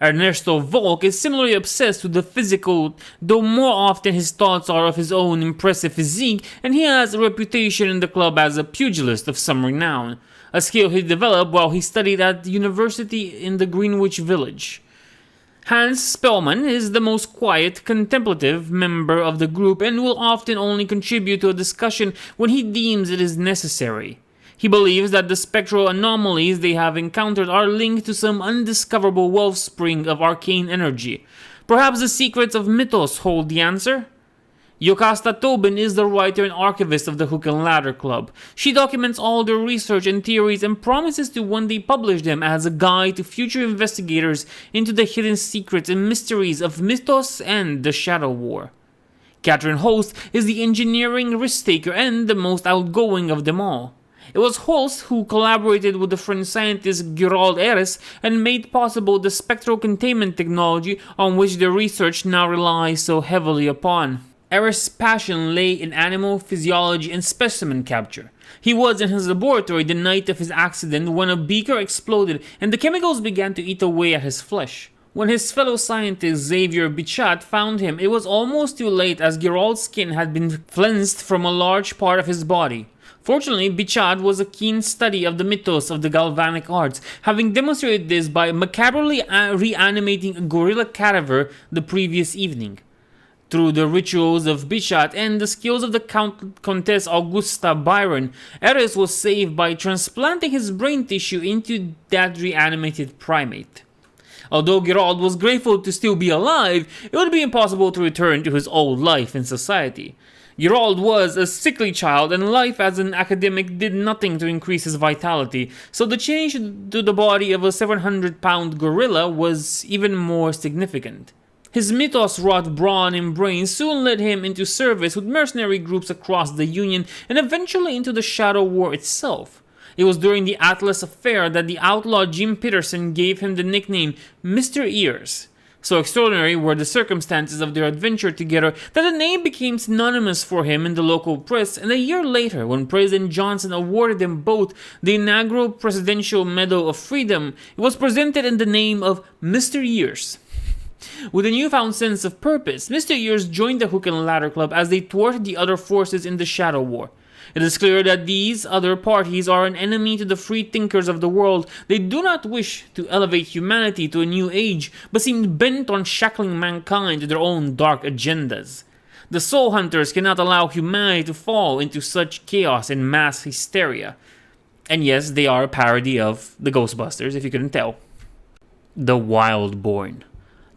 Ernesto Volk is similarly obsessed with the physical, though more often his thoughts are of his own impressive physique, and he has a reputation in the club as a pugilist of some renown, a skill he developed while he studied at the university in the Greenwich Village. Hans Spellman is the most quiet, contemplative member of the group and will often only contribute to a discussion when he deems it is necessary. He believes that the spectral anomalies they have encountered are linked to some undiscoverable wellspring of arcane energy. Perhaps the secrets of Mythos hold the answer? Yocasta Tobin is the writer and archivist of the Hook and Ladder Club. She documents all their research and theories and promises to one day publish them as a guide to future investigators into the hidden secrets and mysteries of Mythos and the Shadow War. Catherine Holst is the engineering risk-taker and the most outgoing of them all. It was Holst who collaborated with the French scientist Gerald Eres and made possible the spectral containment technology on which their research now relies so heavily upon. Eres' passion lay in animal physiology and specimen capture. He was in his laboratory the night of his accident when a beaker exploded and the chemicals began to eat away at his flesh. When his fellow scientist Xavier Bichat found him, it was almost too late as Gerald's skin had been cleansed from a large part of his body. Fortunately, Bichat was a keen study of the mythos of the galvanic arts, having demonstrated this by macabrely reanimating a gorilla cadaver the previous evening. Through the rituals of Bichat and the skills of the Countess Augusta Byron, Eres was saved by transplanting his brain tissue into that reanimated primate. Although Gerald was grateful to still be alive, it would be impossible to return to his old life in society. Gerald was a sickly child and life as an academic did nothing to increase his vitality, so the change to the body of a 700-pound gorilla was even more significant. His Mythos-wrought brawn and brain soon led him into service with mercenary groups across the Union and eventually into the Shadow War itself. It was during the Atlas Affair that the outlaw Jim Peterson gave him the nickname Mr. Ears. So extraordinary were the circumstances of their adventure together that the name became synonymous for him in the local press, and a year later, when President Johnson awarded them both the inaugural Presidential Medal of Freedom, it was presented in the name of Mr. Ears. With a newfound sense of purpose, Mr. Ears joined the Hook and Ladder Club as they thwarted the other forces in the Shadow War. It is clear that these other parties are an enemy to the free thinkers of the world. They do not wish to elevate humanity to a new age, but seem bent on shackling mankind to their own dark agendas. The Soul Hunters cannot allow humanity to fall into such chaos and mass hysteria. And yes, they are a parody of the Ghostbusters, if you couldn't tell. The Wildborn.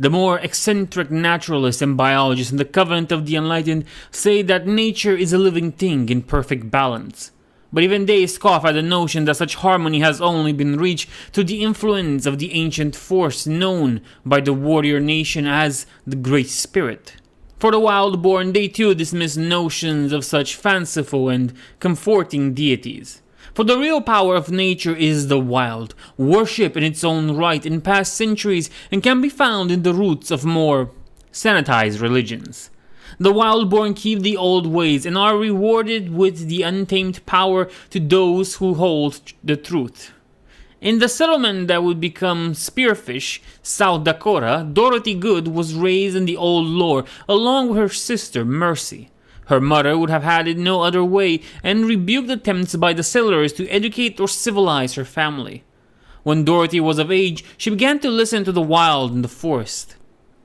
The more eccentric naturalists and biologists in the Covenant of the Enlightened say that nature is a living thing in perfect balance. But even they scoff at the notion that such harmony has only been reached through the influence of the ancient force known by the warrior nation as the Great Spirit. For the Wildborn, they too dismiss notions of such fanciful and comforting deities. For the real power of nature is the wild, worship in its own right in past centuries, and can be found in the roots of more sanitized religions. The Wildborn keep the old ways and are rewarded with the untamed power to those who hold the truth. In the settlement that would become Spearfish, South Dakota, Dorothy Good was raised in the old lore along with her sister Mercy. Her mother would have had it no other way and rebuked attempts by the settlers to educate or civilize her family. When Dorothy was of age, she began to listen to the wild in the forest.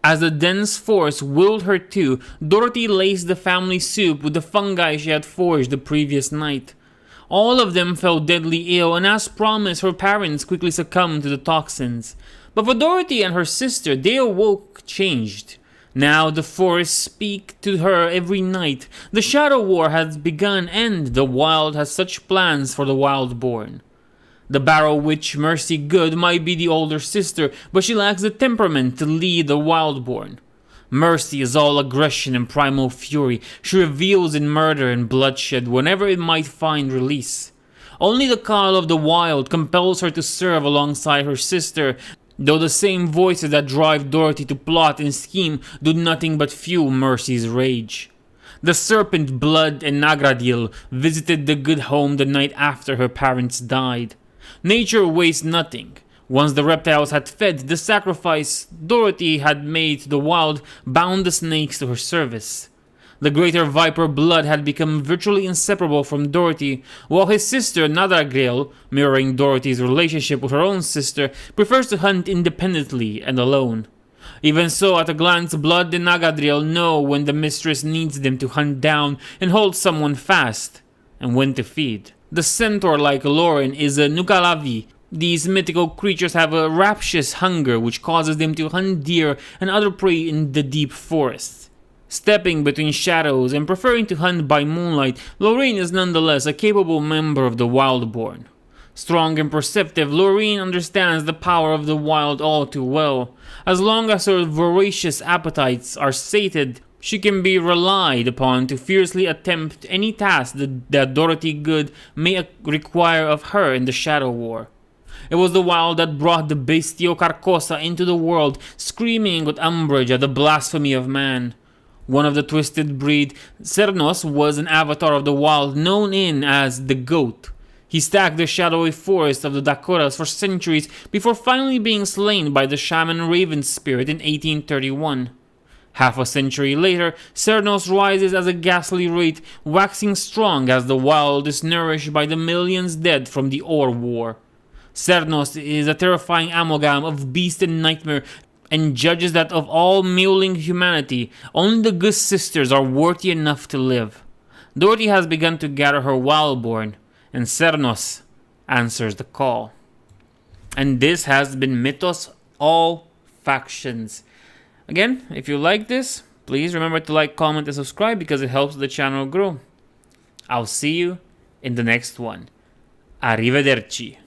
As the dense forest willed her to, Dorothy laced the family soup with the fungi she had foraged the previous night. All of them fell deadly ill, and as promised, her parents quickly succumbed to the toxins. But for Dorothy and her sister, they awoke changed. Now the forests speak to her every night. The Shadow War has begun, and the wild has such plans for the Wildborn. The Barrow Witch Mercy Good might be the older sister, but she lacks the temperament to lead the Wildborn. Mercy is all aggression and primal fury. She reveals in murder and bloodshed whenever it might find release. Only the call of the wild compels her to serve alongside her sister, though the same voices that drive Dorothy to plot and scheme do nothing but fuel Mercy's rage. The serpent Blood and Nagradil visited the good home the night after her parents died. Nature wastes nothing. Once the reptiles had fed, the sacrifice Dorothy had made to the wild bound the snakes to her service. The greater viper Blood had become virtually inseparable from Dorothy, while his sister Nadargrail, mirroring Dorothy's relationship with her own sister, prefers to hunt independently and alone. Even so, at a glance, Blood and Nagadriel know when the mistress needs them to hunt down and hold someone fast, and when to feed. The centaur-like Lauren is a Nukalavi. These mythical creatures have a rapacious hunger which causes them to hunt deer and other prey in the deep forests. Stepping between shadows and preferring to hunt by moonlight, Lorraine is nonetheless a capable member of the Wildborn. Strong and perceptive, Lorraine understands the power of the wild all too well. As long as her voracious appetites are sated, she can be relied upon to fiercely attempt any task that Dorothy Good may require of her in the Shadow War. It was the wild that brought the Bestio Carcosa into the world, screaming with umbrage at the blasphemy of man. One of the twisted breed, Cernos was an avatar of the wild known as the Goat. He stacked the shadowy forest of the Dakotas for centuries before finally being slain by the shaman Raven Spirit in 1831. Half a century later, Cernos rises as a ghastly wraith, waxing strong as the wild is nourished by the millions dead from the Ore War. Cernos is a terrifying amalgam of beast and nightmare, and judges that of all mewling humanity, only the good sisters are worthy enough to live. Dorothy has begun to gather her Wildborn, and Cernos answers the call. And this has been Mythos All Factions. Again, if you like this, please remember to like, comment, and subscribe because it helps the channel grow. I'll see you in the next one. Arrivederci.